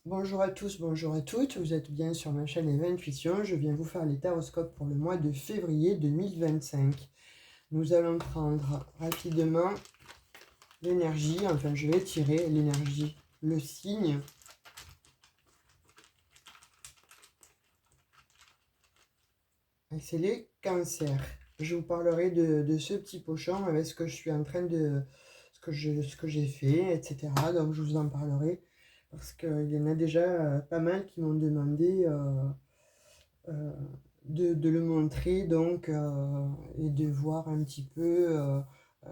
Bonjour à tous, bonjour à toutes, vous êtes bien sur ma chaîne Eva Intuition. Je viens vous faire les taroscopes pour le mois de février 2025. Nous allons prendre rapidement l'énergie, enfin je vais tirer l'énergie, le signe. Et c'est les cancers. Je vous parlerai de ce petit pochon avec ce que je suis en train de... ce que j'ai fait, etc. Donc je vous en parlerai parce qu'il y en a déjà pas mal qui m'ont demandé... euh, de le montrer donc et de voir un petit peu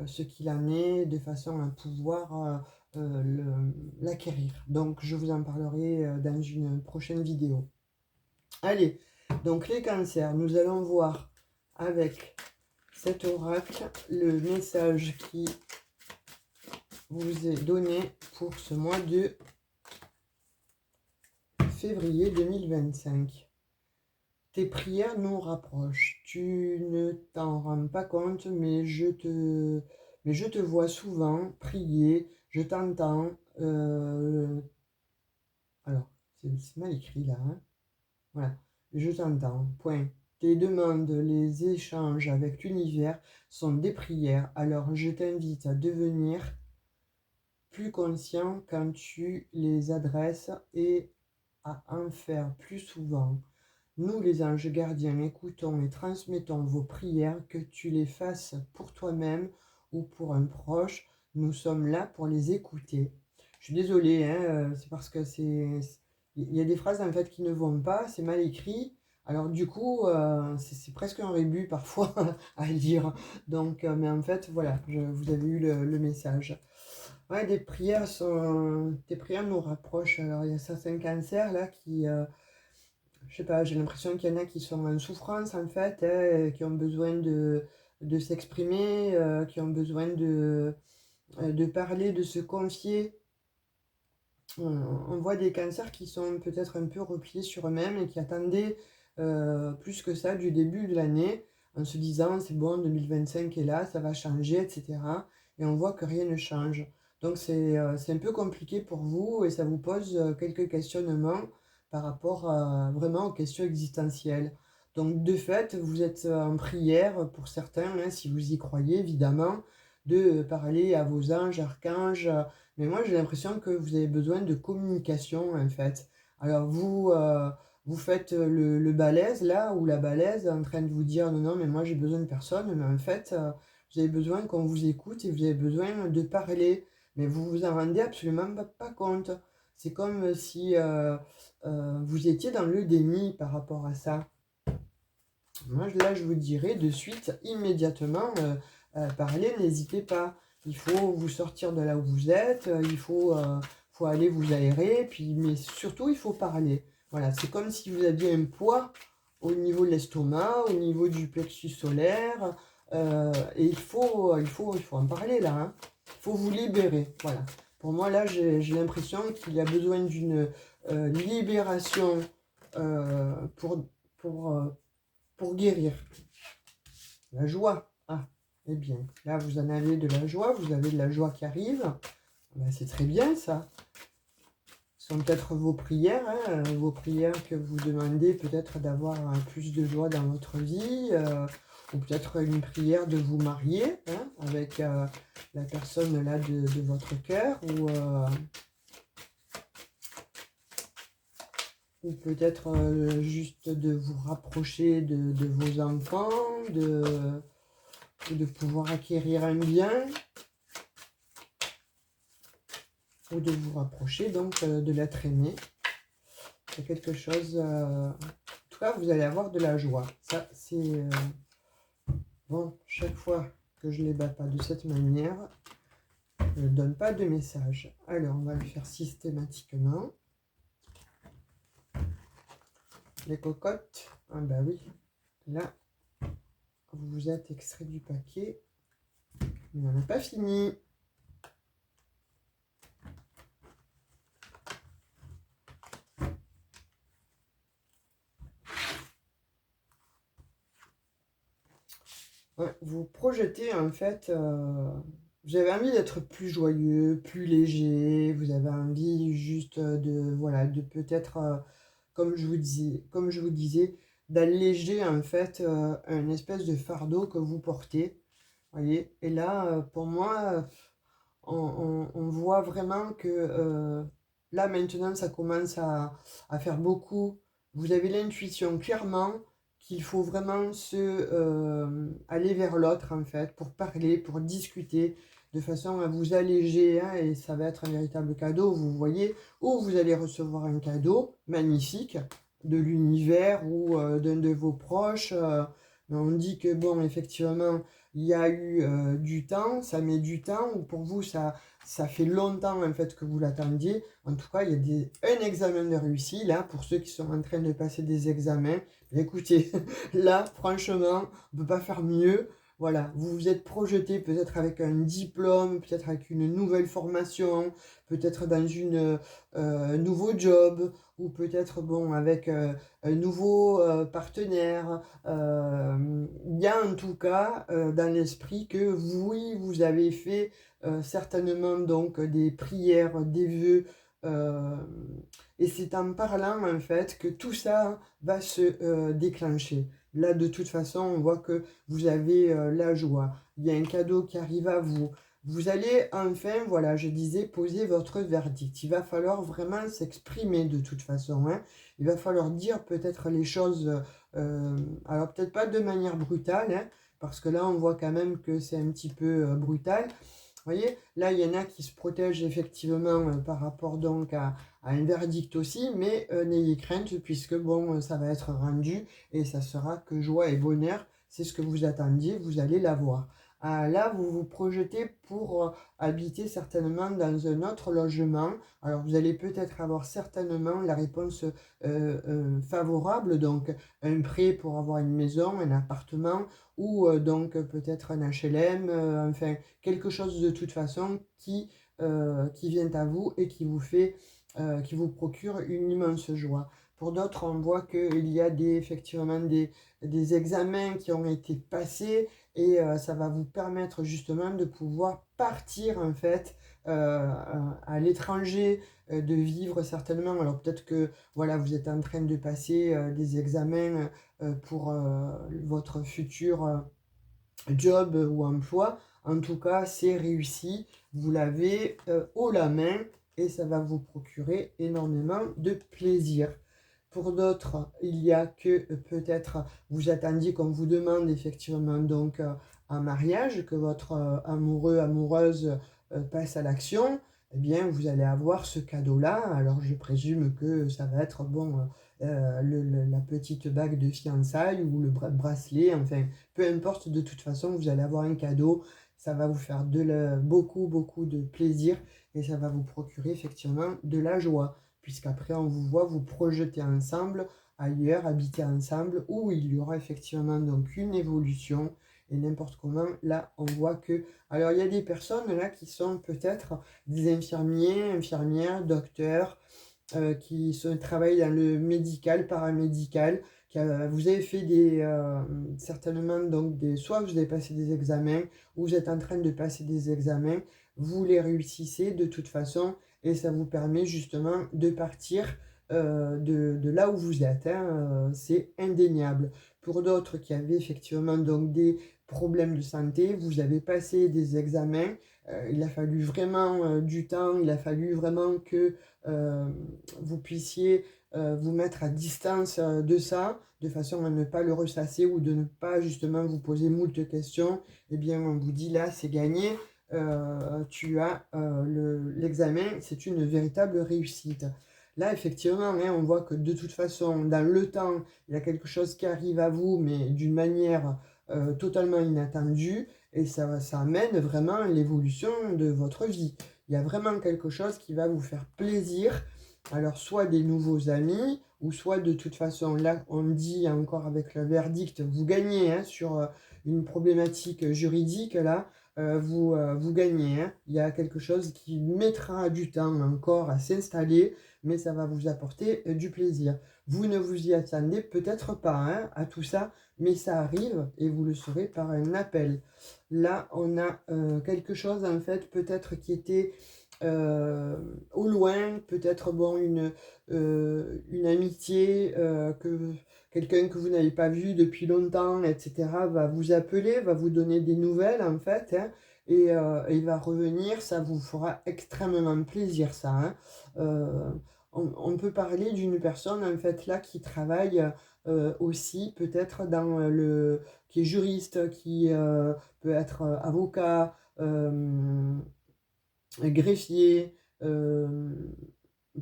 ce qu'il en est de façon à pouvoir l'acquérir. Donc je vous en parlerai dans une prochaine vidéo. Allez, donc les cancers, nous allons voir avec cet oracle le message qui vous est donné pour ce mois de février 2025. Tes prières nous rapprochent. Tu ne t'en rends pas compte, mais je te vois souvent prier. Je t'entends. Alors, c'est mal écrit là. Hein. Voilà. Je t'entends. Point. Tes demandes, les échanges avec l'univers sont des prières. Alors, je t'invite à devenir plus conscient quand tu les adresses et à en faire plus souvent. Nous, les anges gardiens, écoutons et transmettons vos prières, que tu les fasses pour toi-même ou pour un proche. Nous sommes là pour les écouter. Je suis désolée, hein, c'est parce que il y a des phrases en fait qui ne vont pas, c'est mal écrit. Alors du coup, c'est presque un rébut parfois à lire. Donc, mais en fait, voilà, vous avez eu le message. Ouais, des prières nous rapprochent. Alors, il y a certains cancers là qui, je sais pas, j'ai l'impression qu'il y en a qui sont en souffrance en fait, hein, qui ont besoin de s'exprimer, qui ont besoin de parler, de se confier. On voit des cancers qui sont peut-être un peu repliés sur eux-mêmes et qui attendaient plus que ça du début de l'année en se disant c'est bon, 2025 est là, ça va changer, etc. Et on voit que rien ne change. Donc c'est un peu compliqué pour vous et ça vous pose quelques questionnements par rapport vraiment aux questions existentielles. Donc de fait, vous êtes en prière pour certains, hein, si vous y croyez évidemment, de parler à vos anges, archanges, mais moi, j'ai l'impression que vous avez besoin de communication, en fait. Alors, vous faites le balèze, là, ou la balèze, en train de vous dire, non, non, mais moi, j'ai besoin de personne. Mais en fait, vous avez besoin qu'on vous écoute et vous avez besoin de parler. Mais vous vous en rendez absolument pas compte. C'est comme si vous étiez dans le déni par rapport à ça. Moi, là, je vous dirais de suite, immédiatement, parler, n'hésitez pas. Il faut vous sortir de là où vous êtes, faut aller vous aérer, puis, mais surtout, il faut parler. Voilà, c'est comme si vous aviez un poids au niveau de l'estomac, au niveau du plexus solaire, et il faut en parler là. Hein. Il faut vous libérer. Voilà. Pour moi, là, j'ai l'impression qu'il y a besoin d'une libération pour, pour, euh, pour guérir. La joie. Ah, eh bien, là, vous en avez de la joie, vous avez de la joie qui arrive. Ben, c'est très bien, ça. Ce sont peut-être vos prières, hein, vos prières que vous demandez peut-être d'avoir plus de joie dans votre vie, ou peut-être une prière de vous marier hein, avec la personne là de votre cœur, ou peut-être juste de vous rapprocher de vos enfants, de pouvoir acquérir un bien, ou de vous rapprocher donc de l'être aimé. C'est quelque chose... en tout cas, vous allez avoir de la joie. Ça, c'est... bon, chaque fois que je ne les bats pas de cette manière, je ne donne pas de message. Alors, on va le faire systématiquement. Les cocottes. Ah bah oui. Là, vous vous êtes extrait du paquet. Mais on n'a pas fini. Ouais, vous projetez en fait Vous avez envie d'être plus joyeux, plus léger, vous avez envie juste de, voilà, de peut-être, comme je vous disais, d'alléger en fait un espèce de fardeau que vous portez, voyez. Et là, pour moi, on voit vraiment que là maintenant ça commence à faire beaucoup. Vous avez l'intuition clairement qu'il faut vraiment aller vers l'autre en fait, pour parler, pour discuter, de façon à vous alléger, hein, et ça va être un véritable cadeau, vous voyez, ou vous allez recevoir un cadeau magnifique de l'univers ou d'un de vos proches. Mais on dit que bon, effectivement, il y a eu du temps, ça met du temps, ou pour vous, ça fait longtemps en fait que vous l'attendiez. En tout cas, il y a un examen de réussi, là, pour ceux qui sont en train de passer des examens. Écoutez, là, franchement, on ne peut pas faire mieux. Voilà, vous vous êtes projeté peut-être avec un diplôme, peut-être avec une nouvelle formation, peut-être dans un nouveau job, ou peut-être bon, avec un nouveau partenaire. Il y a en tout cas dans l'esprit que oui, vous avez fait certainement donc des prières, des vœux, euh, et c'est en parlant en fait que tout ça va se déclencher. Là, de toute façon, on voit que vous avez la joie. Il y a un cadeau qui arrive à vous. Vous allez enfin, voilà, je disais, poser votre verdict. Il va falloir vraiment s'exprimer de toute façon, hein. Il va falloir dire peut-être les choses, alors peut-être pas de manière brutale, hein, parce que là, on voit quand même que c'est un petit peu brutal. Vous voyez, là, il y en a qui se protègent effectivement par rapport donc à un verdict aussi, mais n'ayez crainte puisque bon, ça va être rendu et ça sera que joie et bonheur. C'est ce que vous attendiez, vous allez l'avoir. Là, vous vous projetez pour habiter certainement dans un autre logement. Alors, vous allez peut-être avoir certainement la réponse favorable, donc un prêt pour avoir une maison, un appartement, ou donc peut-être un HLM, enfin quelque chose de toute façon qui vient à vous et qui vous fait, qui vous procure une immense joie. Pour d'autres, on voit qu'il y a effectivement des examens qui ont été passés et ça va vous permettre justement de pouvoir partir en fait à l'étranger, de vivre certainement. Alors peut-être que voilà, vous êtes en train de passer des examens pour votre futur job ou emploi. En tout cas, c'est réussi. Vous l'avez haut la main et ça va vous procurer énormément de plaisir. Pour d'autres, il y a que peut-être vous attendiez qu'on vous demande effectivement donc un mariage, que votre amoureux, amoureuse passe à l'action. Eh bien, vous allez avoir ce cadeau-là. Alors, je présume que ça va être bon, la petite bague de fiançailles ou le bracelet, enfin, peu importe, de toute façon, vous allez avoir un cadeau. Ça va vous faire beaucoup, beaucoup de plaisir et ça va vous procurer effectivement de la joie puisqu'après on vous voit vous projeter ensemble ailleurs, habiter ensemble, où il y aura effectivement donc une évolution et n'importe comment. Là, on voit que... Alors, il y a des personnes là qui sont peut-être des infirmiers, infirmières, docteurs, travaillent dans le médical, paramédical. Vous avez fait certainement donc soit vous avez passé des examens, ou vous êtes en train de passer des examens, vous les réussissez de toute façon et ça vous permet justement de partir de là où vous êtes, hein, c'est indéniable. Pour d'autres qui avaient effectivement donc des problèmes de santé, vous avez passé des examens, il a fallu vraiment du temps, il a fallu vraiment que euh, vous puissiez vous mettre à distance de ça, de façon à ne pas le ressasser ou de ne pas justement vous poser moult questions. Eh bien, on vous dit là, c'est gagné. Tu as l'examen, c'est une véritable réussite. Là, effectivement, hein, on voit que de toute façon, dans le temps, il y a quelque chose qui arrive à vous, mais d'une manière totalement inattendue, et ça amène vraiment l'évolution de votre vie. Il y a vraiment quelque chose qui va vous faire plaisir. Alors, soit des nouveaux amis, ou soit de toute façon, là, on dit encore avec le verdict, vous gagnez hein, sur une problématique juridique, là, vous gagnez, hein. Il y a quelque chose qui mettra du temps encore à s'installer, mais ça va vous apporter du plaisir. Vous ne vous y attendez peut-être pas hein, à tout ça, mais ça arrive et vous le saurez par un appel. Là, on a quelque chose en fait peut-être qui était au loin, peut-être bon, une amitié, quelqu'un que vous n'avez pas vu depuis longtemps, etc., va vous appeler, va vous donner des nouvelles en fait, hein, et il va revenir, ça vous fera extrêmement plaisir ça. Hein. Euh, on peut parler d'une personne en fait là qui travaille aussi peut-être dans qui est juriste, qui peut être avocat, greffier,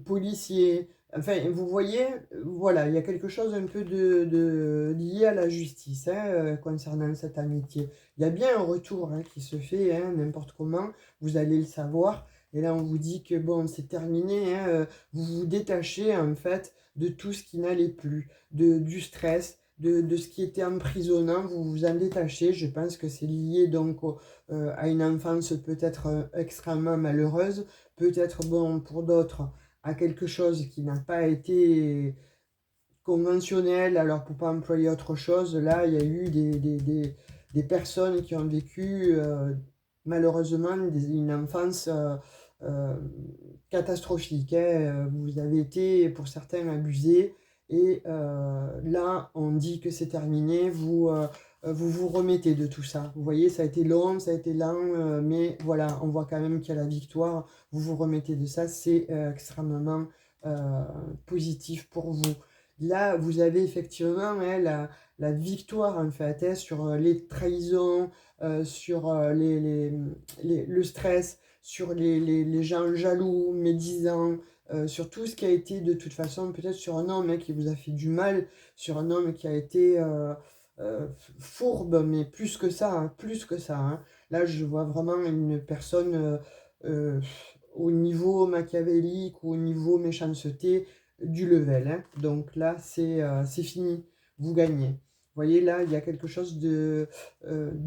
policier. Enfin, vous voyez, voilà, il y a quelque chose un peu lié à la justice hein, concernant cette amitié. Il y a bien un retour hein, qui se fait, hein, n'importe comment, vous allez le savoir. Et là, on vous dit que bon, c'est terminé, hein, vous vous détachez en fait de tout ce qui n'allait plus, du stress, de ce qui était emprisonnant, vous vous en détachez. Je pense que c'est lié donc à une enfance peut-être extrêmement malheureuse, peut-être bon pour d'autres à quelque chose qui n'a pas été conventionnel, alors pour pas employer autre chose, là il y a eu des personnes qui ont vécu malheureusement une enfance euh, catastrophique. Hein. Vous avez été pour certains abusés et là on dit que c'est terminé, vous vous remettez de tout ça. Vous voyez, ça a été long, ça a été lent, mais voilà, on voit quand même qu'il y a la victoire. Vous vous remettez de ça, c'est extrêmement euh, positif pour vous. Là, vous avez effectivement hein, la victoire en fait hein, sur les trahisons, sur le stress, sur les gens jaloux, médisants, sur tout ce qui a été de toute façon, peut-être sur un homme hein, qui vous a fait du mal, sur un homme qui a été euh, fourbe, mais plus que ça, hein, plus que ça. Hein. Là, je vois vraiment une personne euh, au niveau machiavélique ou au niveau méchanceté du level. Hein. Donc là, c'est fini, vous gagnez. Vous voyez, là, il y a quelque chose de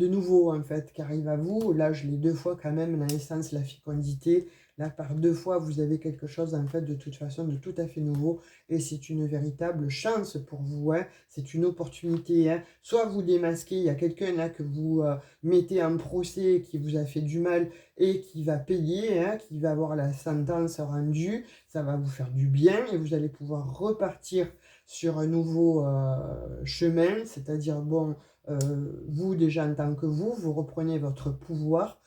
nouveau, en fait, qui arrive à vous. Là, je l'ai deux fois quand même, la naissance, la fécondité. Là, par deux fois, vous avez quelque chose, en fait, de toute façon, de tout à fait nouveau. Et c'est une véritable chance pour vous. Hein. C'est une opportunité. Hein. Soit vous démasquez, il y a quelqu'un là que vous mettez en procès, qui vous a fait du mal et qui va payer, hein, qui va avoir la sentence rendue. Ça va vous faire du bien et vous allez pouvoir repartir sur un nouveau chemin, c'est-à-dire, bon, vous déjà en tant que vous reprenez votre pouvoir,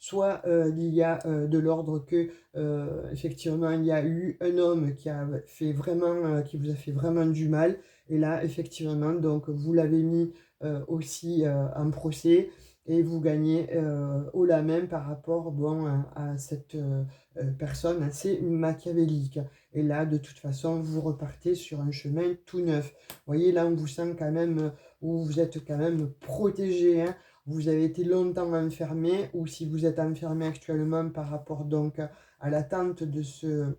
soit il y a de l'ordre que, effectivement, il y a eu un homme qui a fait vraiment, qui vous a fait vraiment du mal, et là, effectivement, donc, vous l'avez mis aussi en procès, et vous gagnez haut la main par rapport bon, à cette personne assez machiavélique. Et là, de toute façon, vous repartez sur un chemin tout neuf. Vous voyez, là, on vous sent quand même, où vous êtes quand même protégé. Hein. Vous avez été longtemps enfermé, ou si vous êtes enfermé actuellement par rapport donc à l'attente de ce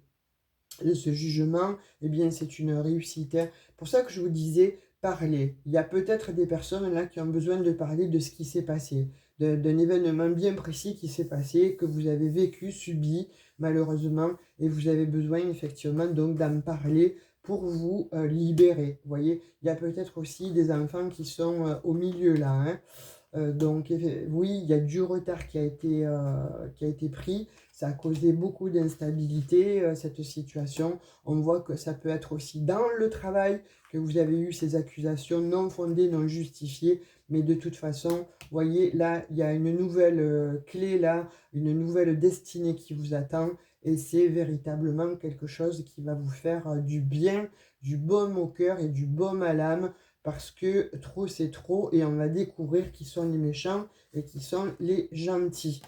jugement, eh bien, c'est une réussite. Hein. Pour ça que je vous disais, parler. Il y a peut-être des personnes là qui ont besoin de parler de ce qui s'est passé, d'un événement bien précis qui s'est passé, que vous avez vécu, subi, malheureusement, et vous avez besoin effectivement donc d'en parler pour vous libérer. Vous voyez, il y a peut-être aussi des enfants qui sont au milieu là. Hein. Donc oui, il y a du retard qui a été pris. Ça a causé beaucoup d'instabilité, cette situation. On voit que ça peut être aussi dans le travail que vous avez eu ces accusations non fondées, non justifiées. Mais de toute façon, vous voyez, là, il y a une nouvelle clé, là, une nouvelle destinée qui vous attend. Et c'est véritablement quelque chose qui va vous faire du bien, du baume au cœur et du baume à l'âme parce que trop c'est trop et on va découvrir qui sont les méchants et qui sont les gentils.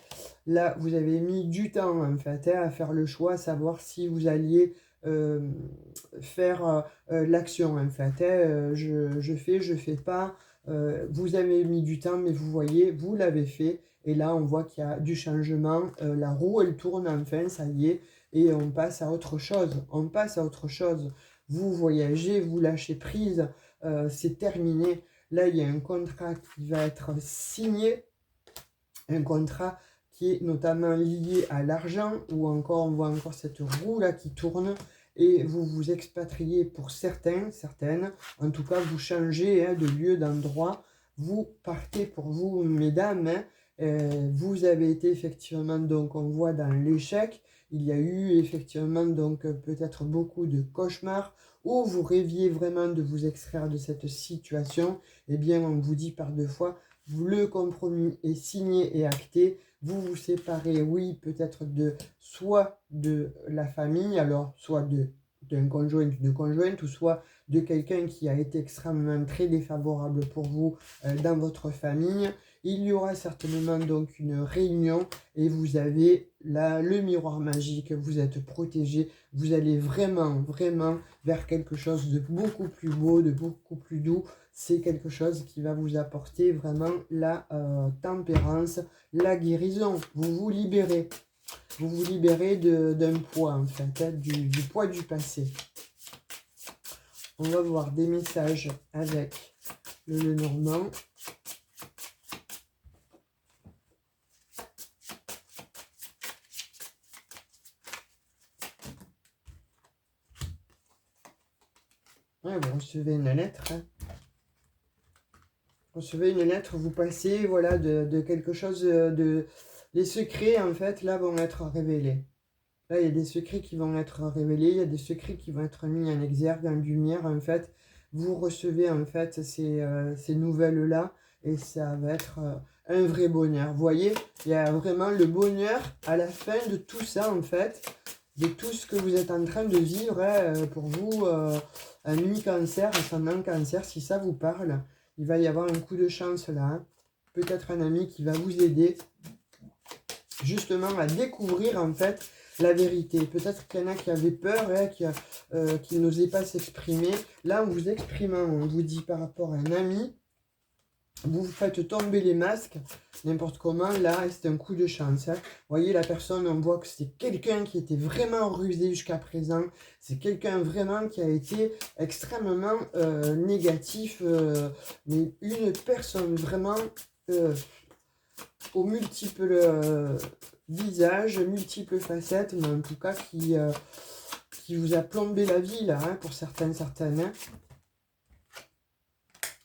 Là, vous avez mis du temps en fait hein, à faire le choix, à savoir si vous alliez euh, faire l'action en fait. Hein, je fais pas. Vous avez mis du temps, mais vous voyez, vous l'avez fait. Et là, on voit qu'il y a du changement. La roue, elle tourne enfin, ça y est. Et on passe à autre chose. On passe à autre chose. Vous voyagez, vous lâchez prise c'est terminé. Là, il y a un contrat qui va être signé, un contrat qui est notamment lié à l'argent, ou encore, on voit encore cette roue là qui tourne, et vous vous expatriez pour certains, certaines, en tout cas vous changez hein, de lieu, d'endroit, vous partez pour vous, mesdames, hein, vous avez été effectivement, donc on voit dans l'échec, il y a eu effectivement donc peut-être beaucoup de cauchemars, où vous rêviez vraiment de vous extraire de cette situation, eh bien on vous dit par 2 fois, le compromis est signé et acté, vous vous séparez, oui, peut-être soit de la famille, alors soit d'un conjoint ou de conjointe, ou soit de quelqu'un qui a été extrêmement très défavorable pour vous dans votre famille. Il y aura certainement donc une réunion et vous avez là le miroir magique, vous êtes protégé, vous allez vraiment, vraiment vers quelque chose de beaucoup plus beau, de beaucoup plus doux. C'est quelque chose qui va vous apporter vraiment la tempérance, la guérison. Vous vous libérez. Vous vous libérez d'un poids, en fait, hein, du poids du passé. On va voir des messages avec le Lenormand. Ouais, vous recevez une lettre. Hein. Vous recevez une lettre, vous passez voilà, de quelque chose de... Les secrets, en fait, là, vont être révélés. Là, il y a des secrets qui vont être révélés, il y a des secrets qui vont être mis en exergue, en lumière, en fait. Vous recevez, en fait, ces nouvelles-là, et ça va être un vrai bonheur. Vous voyez, il y a vraiment le bonheur à la fin de tout ça, en fait, de tout ce que vous êtes en train de vivre, hein, pour vous, un mi-cancer, ascendant cancer, si ça vous parle, il va y avoir un coup de chance là, hein. Peut-être un ami qui va vous aider, justement, à découvrir, en fait, la vérité. Peut-être qu'il y en a qui avaient peur, hein, qui n'osaient pas s'exprimer. Là, en vous exprimant, on vous dit par rapport à un ami, vous faites tomber les masques, n'importe comment, là, c'est un coup de chance. Hein. Vous voyez, la personne, on voit que c'est quelqu'un qui était vraiment rusé jusqu'à présent. C'est quelqu'un vraiment qui a été extrêmement négatif. Mais une personne vraiment aux multiples visages, multiples facettes, mais en tout cas qui vous a plombé la vie, là, hein, pour certaines. Hein.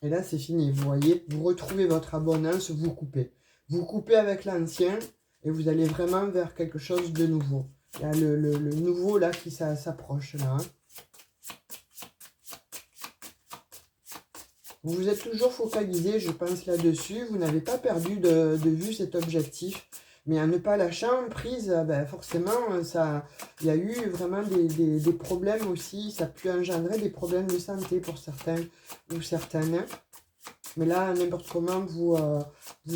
Et là, c'est fini, vous voyez, vous retrouvez votre abondance, vous coupez. Vous coupez avec l'ancien et vous allez vraiment vers quelque chose de nouveau. Il y a le nouveau, là, qui s'approche, là. Hein. Vous vous êtes toujours focalisé, je pense, là-dessus. Vous n'avez pas perdu de vue cet objectif. Mais en ne pas lâcher prise, ben forcément, il y a eu vraiment des problèmes aussi. Ça a pu engendrer des problèmes de santé pour certains ou certaines. Mais là, n'importe comment, vous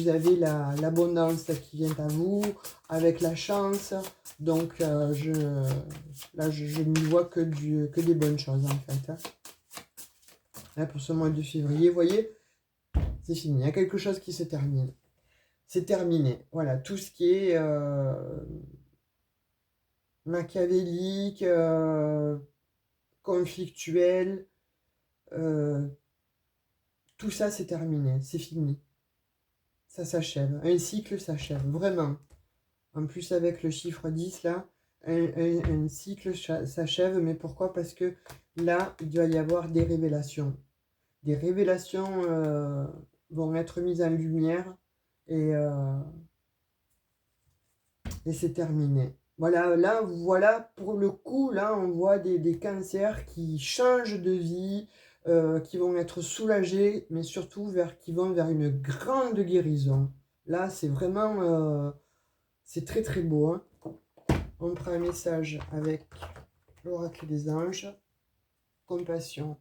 avez l'abondance qui vient à vous, avec la chance. Donc, là, je n'y vois que des bonnes choses, en fait. Hein. Là, pour ce mois de février, vous voyez, c'est fini. Il y a quelque chose qui se termine. C'est terminé. Voilà, tout ce qui est machiavélique, conflictuel, tout ça, c'est terminé. C'est fini. Ça s'achève. Un cycle s'achève, vraiment. En plus, avec le chiffre 10, là, un cycle s'achève. Mais pourquoi? Parce que là, il doit y avoir des révélations. Des révélations vont être mises en lumière. Et c'est terminé. Voilà, là, voilà, pour le coup, là, on voit des cancers qui changent de vie, qui vont être soulagés, mais surtout qui vont vers une grande guérison. Là, c'est vraiment, c'est très très beau. Hein. On prend un message avec l'oracle des anges. Compassion.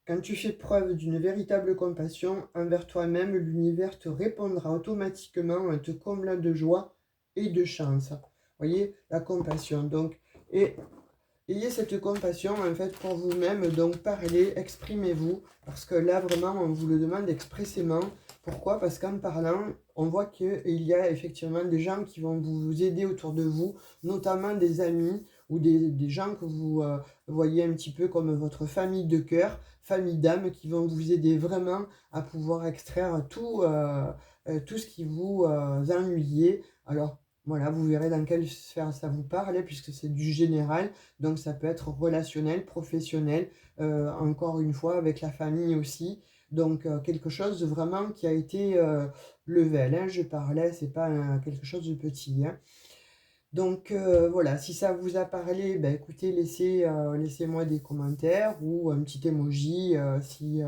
Quand tu fais preuve d'une véritable compassion envers toi-même, l'univers te répondra automatiquement en te comblant de joie et de chance. Vous voyez, la compassion. Donc, et ayez cette compassion en fait pour vous-même. Donc, parlez, exprimez-vous. Parce que là, vraiment, on vous le demande expressément. Pourquoi? Parce qu'en parlant, on voit qu'il y a effectivement des gens qui vont vous aider autour de vous, notamment des amis ou des gens que vous voyez un petit peu comme votre famille de cœur, famille d'âme, qui vont vous aider vraiment à pouvoir extraire tout ce qui vous ennuyait. Alors, Voilà, vous verrez dans quelle sphère ça vous parle, puisque c'est du général, donc ça peut être relationnel, professionnel, encore une fois avec la famille aussi. Donc quelque chose de vraiment qui a été, level, hein, je parlais, c'est pas quelque chose de petit, hein. Donc voilà, si ça vous a parlé, bah, écoutez, laissez-moi des commentaires ou un petit emoji, si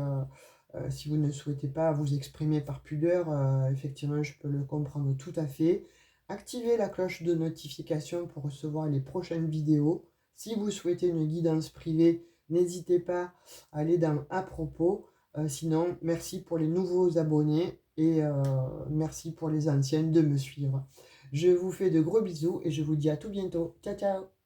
vous ne souhaitez pas vous exprimer par pudeur, effectivement, je peux le comprendre tout à fait. Activez la cloche de notification pour recevoir les prochaines vidéos. Si vous souhaitez une guidance privée, n'hésitez pas à aller dans «À propos». Sinon, merci pour les nouveaux abonnés et merci pour les anciennes de me suivre. Je vous fais de gros bisous et je vous dis à tout bientôt. Ciao, ciao!